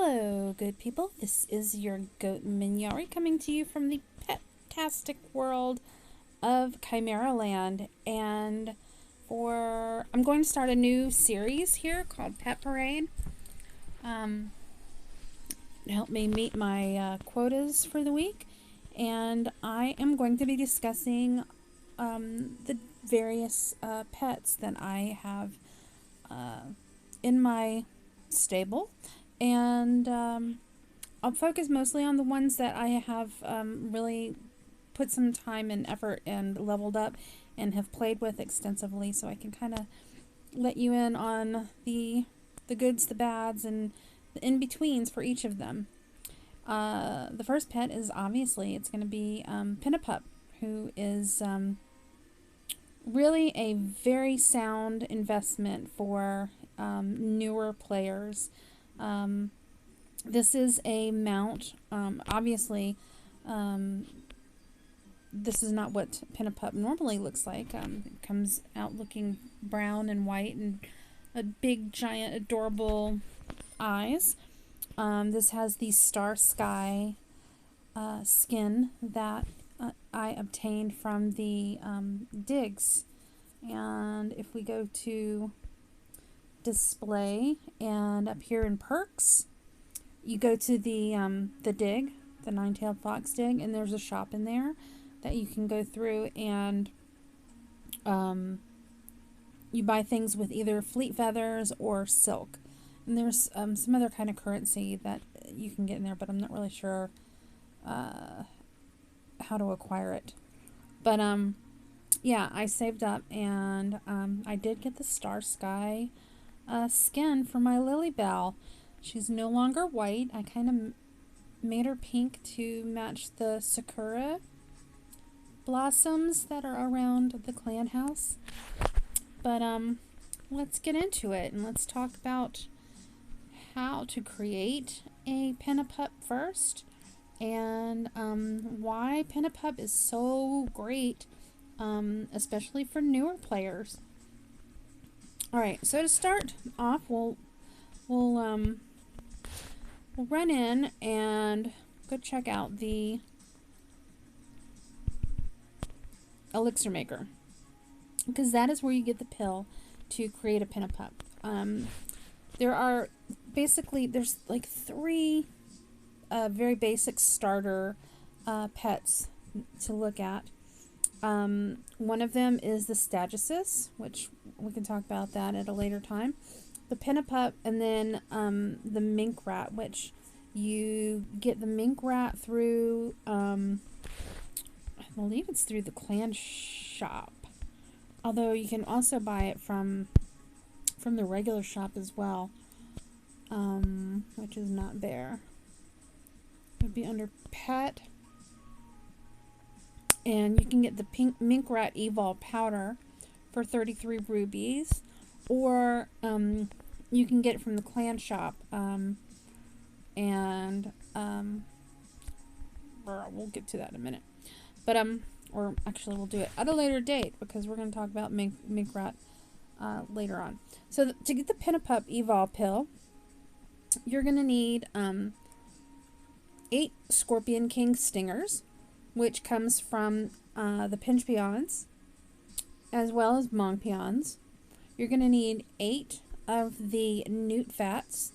Hello, good people. This is your goat Minyari coming to you from the pet-tastic world of Chimeraland. And I'm going to start a new series here called Pet Parade. Help me meet my quotas for the week. And I am going to be discussing the various pets that I have in my stable. And I'll focus mostly on the ones that I have really put some time and effort and leveled up and have played with extensively, so I can kind of let you in on the goods, the bads, and the in-betweens for each of them. The first pet is obviously, it's going to be Pinnapup, who is really a very sound investment for newer players. This is a mount. Obviously, this is not what Pinnapup normally looks like. It comes out looking brown and white and a big, giant, adorable eyes. This has the Star Sky skin that I obtained from the digs. And if we go to display and up here in perks, you go to the dig, the nine-tailed fox dig, and there's a shop in there that you can go through and you buy things with either fleet feathers or silk. And there's some other kind of currency that you can get in there, but I'm not really sure how to acquire it. But yeah, I saved up and I did get the Star Sky skin for my Lily Bell. She's no longer white. I kind of made her pink to match the sakura blossoms that are around the clan house. But let's get into it and let's talk about how to create a Pinnapup first, and why Pinnapup is so great, especially for newer players. Alright, so to start off, we'll run in and go check out the elixir maker, because that is where you get the pill to create a Pinnapup. There's like 3 very basic starter pets to look at. One of them is the Stagisis, which we can talk about that at a later time. The Pinnapup, and then the mink rat, which you get the mink rat through, I believe it's through the clan shop. Although you can also buy it from the regular shop as well, which is not there. It would be under pet. And you can get the pink mink rat evol powder for 33 rubies, or you can get it from the clan shop, and we'll get to that in a minute. But or actually we'll do it at a later date, because we're going to talk about mink rat later on. So to get the Pinnapup evol pill, you're going to need 8 Scorpion King stingers, which comes from the pinch peons, as well as mong peons. You're going to need 8 of the newt fats.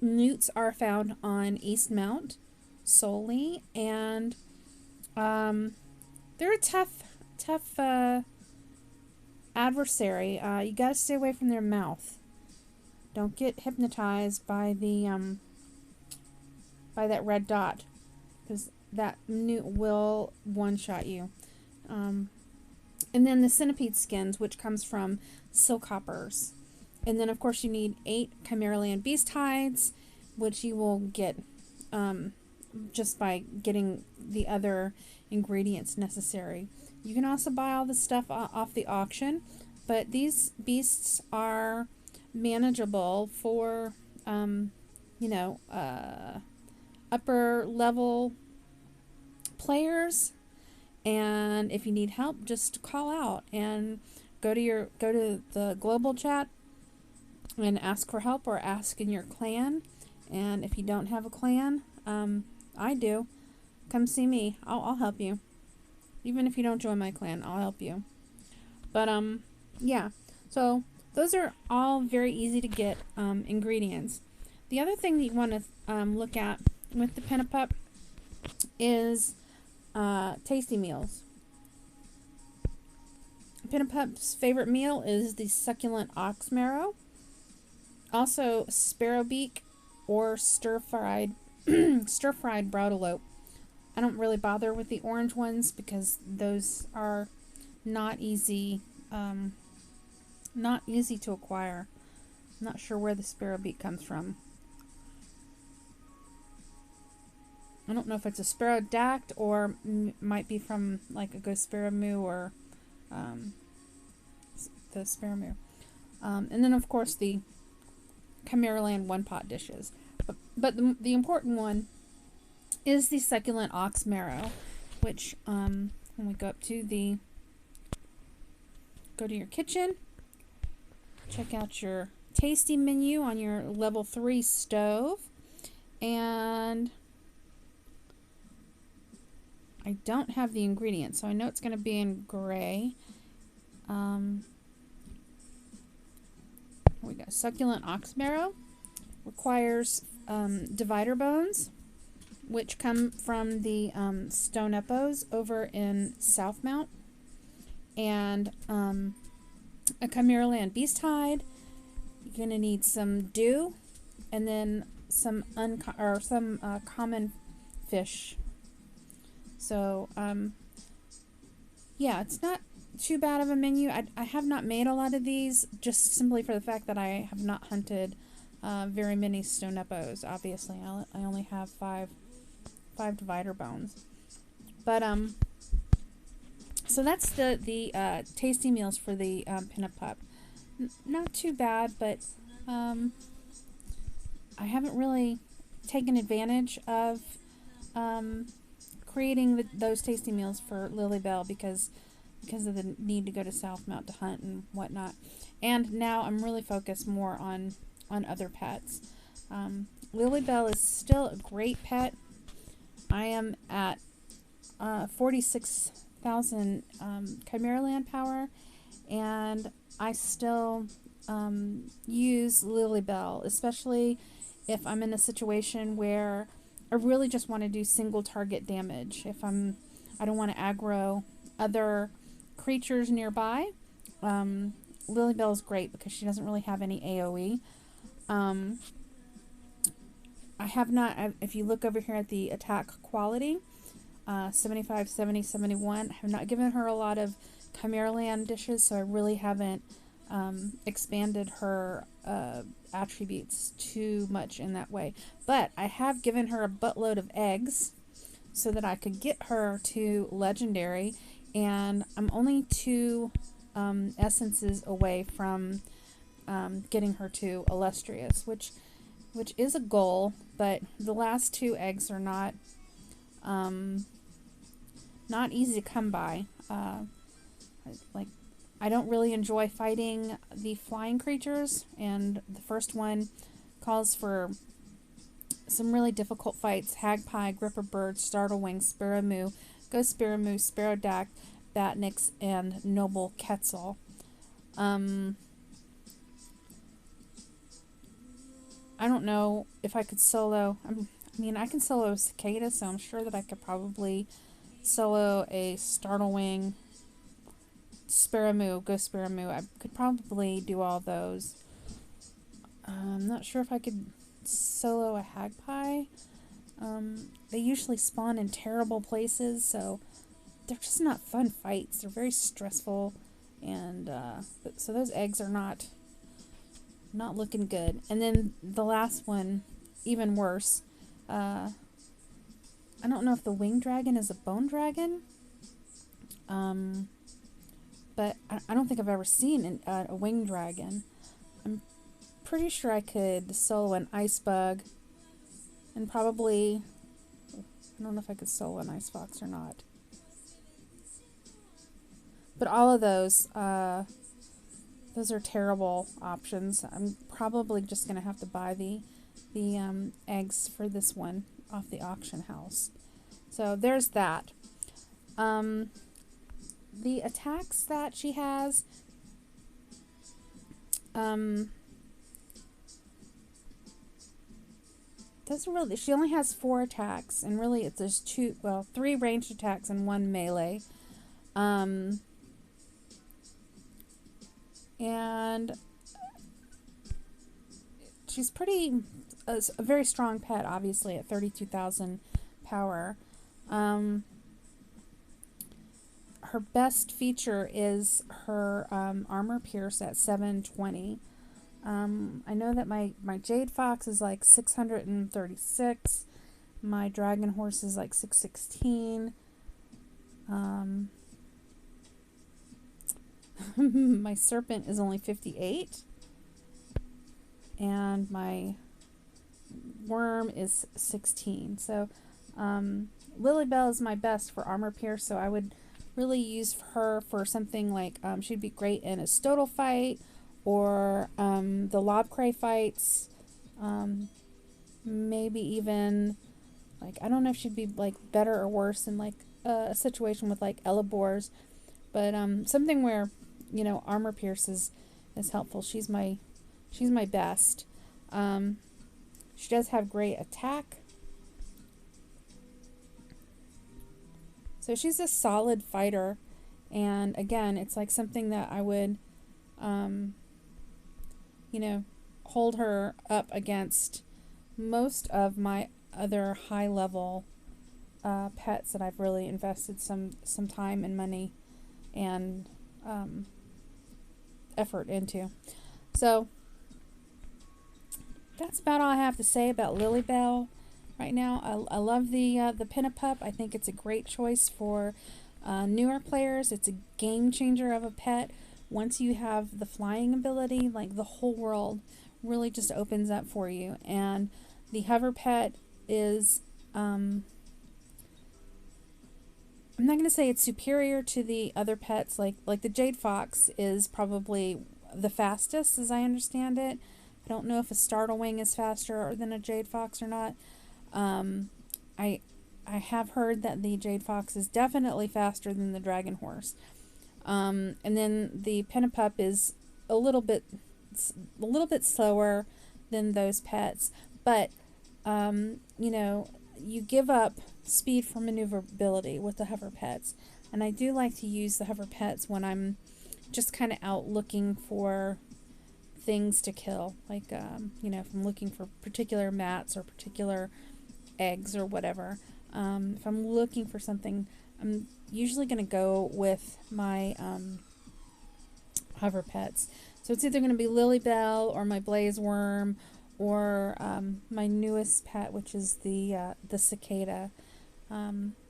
Newts are found on East Mount solely, and they're a tough adversary. You gotta stay away from their mouth. Don't get hypnotized by the by that red dot, because that newt will one-shot you. And then the centipede skins, which comes from silk hoppers. And then of course you need 8 Chimeraland beast hides, which you will get just by getting the other ingredients necessary. You can also buy all the stuff off the auction, but these beasts are manageable for upper level players. And if you need help, just call out and go to the global chat and ask for help, or ask in your clan, And if you don't have a clan, I do. Come see me. I'll help you. Even if you don't join my clan, I'll help you. But yeah. So those are all very easy to get ingredients. The other thing that you want to look at with the Pinnapup is tasty meals. Pinnapup's favorite meal is the succulent ox marrow. Also, sparrow beak or stir-fried broadalope. I don't really bother with the orange ones because those are not easy to acquire. I'm not sure where the sparrow beak comes from. I don't know if it's a sparrow dact or might be from like a ghost sparrow moo or the sparrow moo. And then of course the Chimeraland one-pot dishes. But the important one is the succulent ox marrow, which when we go to your kitchen, check out your tasty menu on your level 3 stove, and I don't have the ingredients, so I know it's going to be in gray. Here we go. Succulent ox marrow requires divider bones, which come from the Stone Eppos over in Southmount, and a Chimeraland beast hide. You're going to need some dew, and then some common fish. So, yeah, it's not too bad of a menu. I have not made a lot of these, just simply for the fact that I have not hunted very many Stone Eppos. Obviously, I only have five divider bones. But, so that's the tasty meals for the Pinnapup. Not too bad, but I haven't really taken advantage of creating those tasty meals for Lilybell because of the need to go to Southmount to hunt and whatnot. And now I'm really focused more on other pets. Lilybell is still a great pet. I am at 46,000 Chimeraland power, and I still use Lilybell, especially if I'm in a situation where I really just want to do single target damage. If I don't want to aggro other creatures nearby, Lilybell is great because she doesn't really have any AoE. I have not, if you look over here at the attack quality, 75, 70, 71, I have not given her a lot of Chimeraland dishes, so I really haven't expanded her attributes too much in that way. But I have given her a buttload of eggs so that I could get her to legendary, and I'm only 2 essences away from getting her to illustrious, which is a goal, but the last 2 eggs are not easy to come by. I don't really enjoy fighting the flying creatures, and the first one calls for some really difficult fights: Hagpie, Gripperbird, Startlewing, Sparrow Moo, Ghost Sparrow Moo, Sparrow Dact, Batnix, and Noble Quetzal. I don't know if I could solo. I mean, I can solo a Cicada, so I'm sure that I could probably solo a Startlewing, Sparrow Moo, Ghost Sparrow Moo. I could probably do all those. I'm not sure if I could solo a Hagpie. They usually spawn in terrible places, so they're just not fun fights. They're very stressful, and so those eggs are not looking good. And then the last one, even worse. I don't know if the winged dragon is a bone dragon. But I don't think I've ever seen a winged dragon. I'm pretty sure I could solo an ice bug, and probably, I don't know if I could solo an ice fox or not. But all of those are terrible options. I'm probably just going to have to buy the the eggs for this one off the auction house. So there's that. The attacks that she has, doesn't really. She only has 4 attacks, and really there's 3 ranged attacks and 1 melee. And she's a very strong pet, obviously, at 32,000 power. Her best feature is her armor pierce at 720. I know that my Jade Fox is like 636. My Dragon Horse is like 616. My Serpent is only 58. And my Worm is 16. So Lilybell is my best for armor pierce, so I would really use her for something like she'd be great in a Stodal fight, or the Lobcray fights, maybe even, like, I don't know if she'd be like better or worse in like a situation with like Elebors, but something where, you know, armor pierce is helpful. She's my best. She does have great attack, so she's a solid fighter. And again, it's like something that I would you know, hold her up against most of my other high level pets that I've really invested some time and money and effort into. So that's about all I have to say about Lilybell right now. I love the Pinnapup. I think it's a great choice for newer players. It's a game changer of a pet. Once you have the flying ability, like, the whole world really just opens up for you. And the hover pet is, I'm not going to say it's superior to the other pets. Like the Jade Fox is probably the fastest, as I understand it. I don't know if a Startlewing is faster than a Jade Fox or not. I have heard that the Jade Fox is definitely faster than the Dragon Horse. And then the Pinnapup is a little bit slower than those pets, but you know, you give up speed for maneuverability with the hover pets, and I do like to use the hover pets when I'm just kind of out looking for things to kill, like you know, if I'm looking for particular mats or particular eggs or whatever. If I'm looking for something, I'm usually going to go with my hover pets. So it's either going to be Lilybell or my Blaze Worm, or my newest pet, which is the cicada,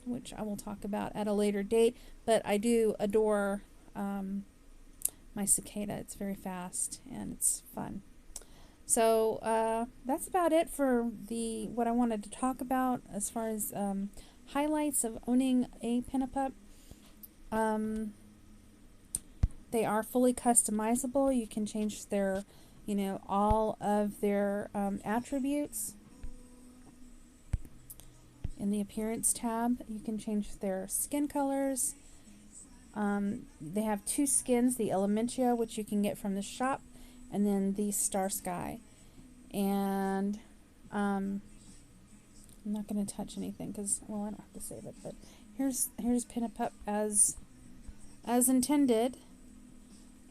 which I will talk about at a later date. But I do adore my cicada. It's very fast and it's fun. So that's about it for what I wanted to talk about as far as highlights of owning a Pinnapup. They are fully customizable. You can change their, you know, all of their attributes. In the appearance tab, you can change their skin colors. They have 2 skins, the Elementia, which you can get from the shop, and then the Star Sky. And I'm not going to touch anything because, well, I don't have to save it, but here's Pinnapup as intended.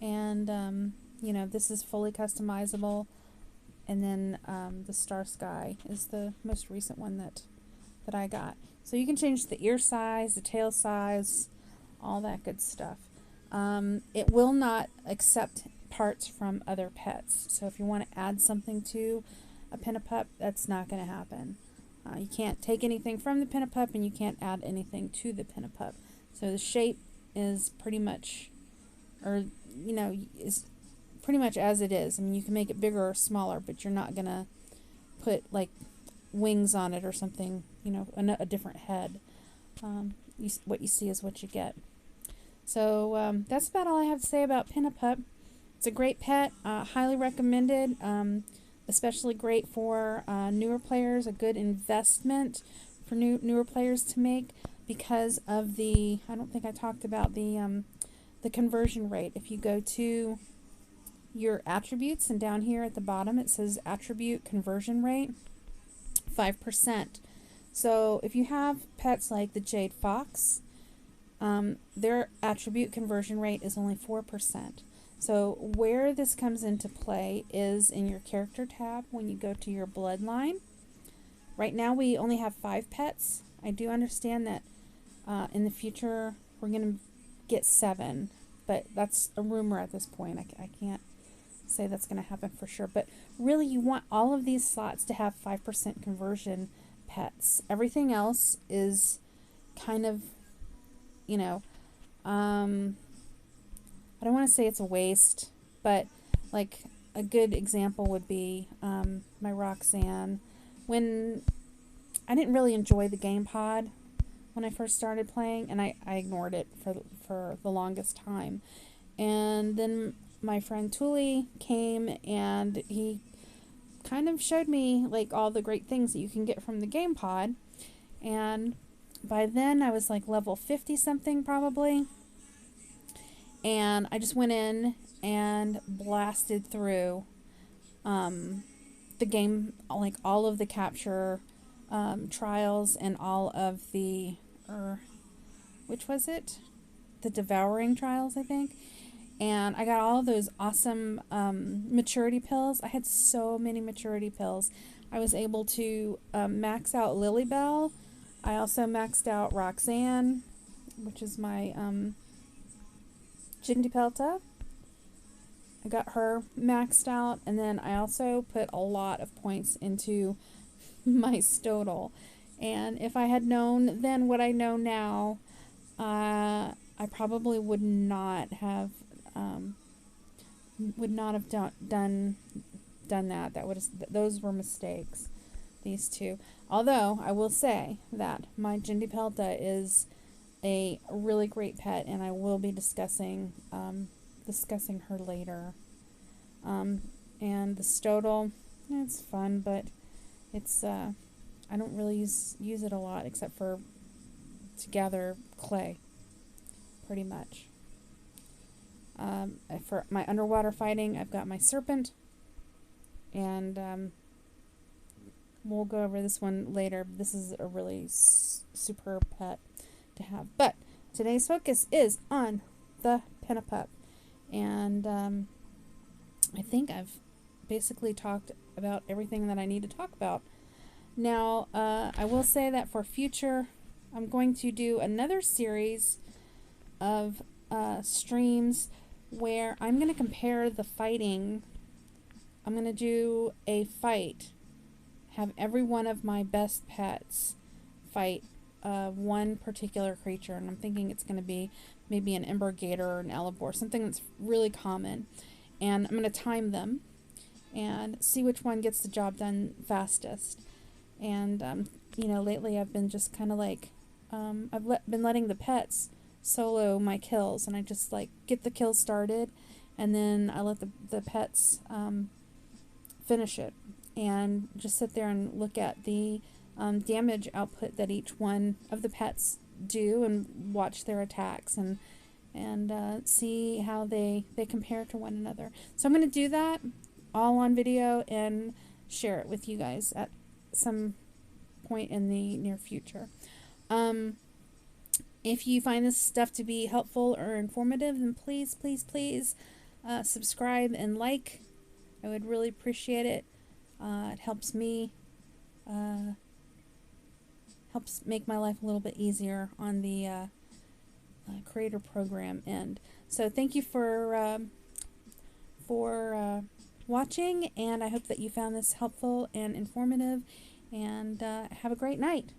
And you know, this is fully customizable. And then the Star Sky is the most recent one that I got. So you can change the ear size, the tail size, all that good stuff. It will not accept parts from other pets. So if you want to add something to a Pinnapup, that's not going to happen. You can't take anything from the Pinnapup, and you can't add anything to the Pinnapup. So the shape is pretty much, or, you know, is pretty much as it is. I mean, you can make it bigger or smaller, but you're not going to put, like, wings on it or something, you know, a different head. What you see is what you get. So that's about all I have to say about Pinnapup. It's a great pet, highly recommended. especially great for newer players, a good investment for newer players to make because of the, I don't think I talked about the conversion rate. If you go to your attributes and down here at the bottom it says attribute conversion rate, 5%. So if you have pets like the Jade Fox, their attribute conversion rate is only 4%. So where this comes into play is in your character tab when you go to your bloodline. Right now we only have 5 pets. I do understand that in the future we're going to get 7, but that's a rumor at this point. I can't say that's going to happen for sure. But really you want all of these slots to have 5% conversion pets. Everything else is kind of, you know, I don't want to say it's a waste, but like a good example would be my Roxanne. When I didn't really enjoy the game pod when I first started playing, and I ignored it for the longest time. And then my friend Tuli came and he kind of showed me like all the great things that you can get from the game pod. And by then I was like level 50 something probably. And I just went in and blasted through the game, like all of the capture trials and all of the, which was it? The devouring trials, I think. And I got all of those awesome maturity pills. I had so many maturity pills. I was able to max out Lilybell. I also maxed out Roxanne, which is my Jindipelta. I got her maxed out, and then I also put a lot of points into my Stodal. And if I had known then what I know now, I probably would not have done that. Those were mistakes. These two. Although I will say that my Jindipelta is a really great pet, and I will be discussing her later. And the Stodal, it's fun, but it's I don't really use it a lot except for to gather clay, pretty much. For my underwater fighting, I've got my Serpent, and we'll go over this one later. This is a really superb pet to have. But today's focus is on the Pinnapup, and I think I've basically talked about everything that I need to talk about. Now, I will say that for future, I'm going to do another series of streams where I'm going to compare the fighting. I'm going to do a fight, have every one of my best pets fight one particular creature, and I'm thinking it's going to be maybe an Ember Gator or an Elevore, something that's really common. And I'm going to time them and see which one gets the job done fastest. And, you know, lately I've been just kind of like, been letting the pets solo my kills, and I just like get the kill started, and then I let the pets finish it, and just sit there and look at the damage output that each one of the pets do, and watch their attacks, and see how they compare to one another. So I'm going to do that all on video and share it with you guys at some point in the near future. If you find this stuff to be helpful or informative, then please, please, please subscribe and like. I would really appreciate it. It helps me, helps make my life a little bit easier on the creator program end. So thank you for watching, and I hope that you found this helpful and informative, and have a great night.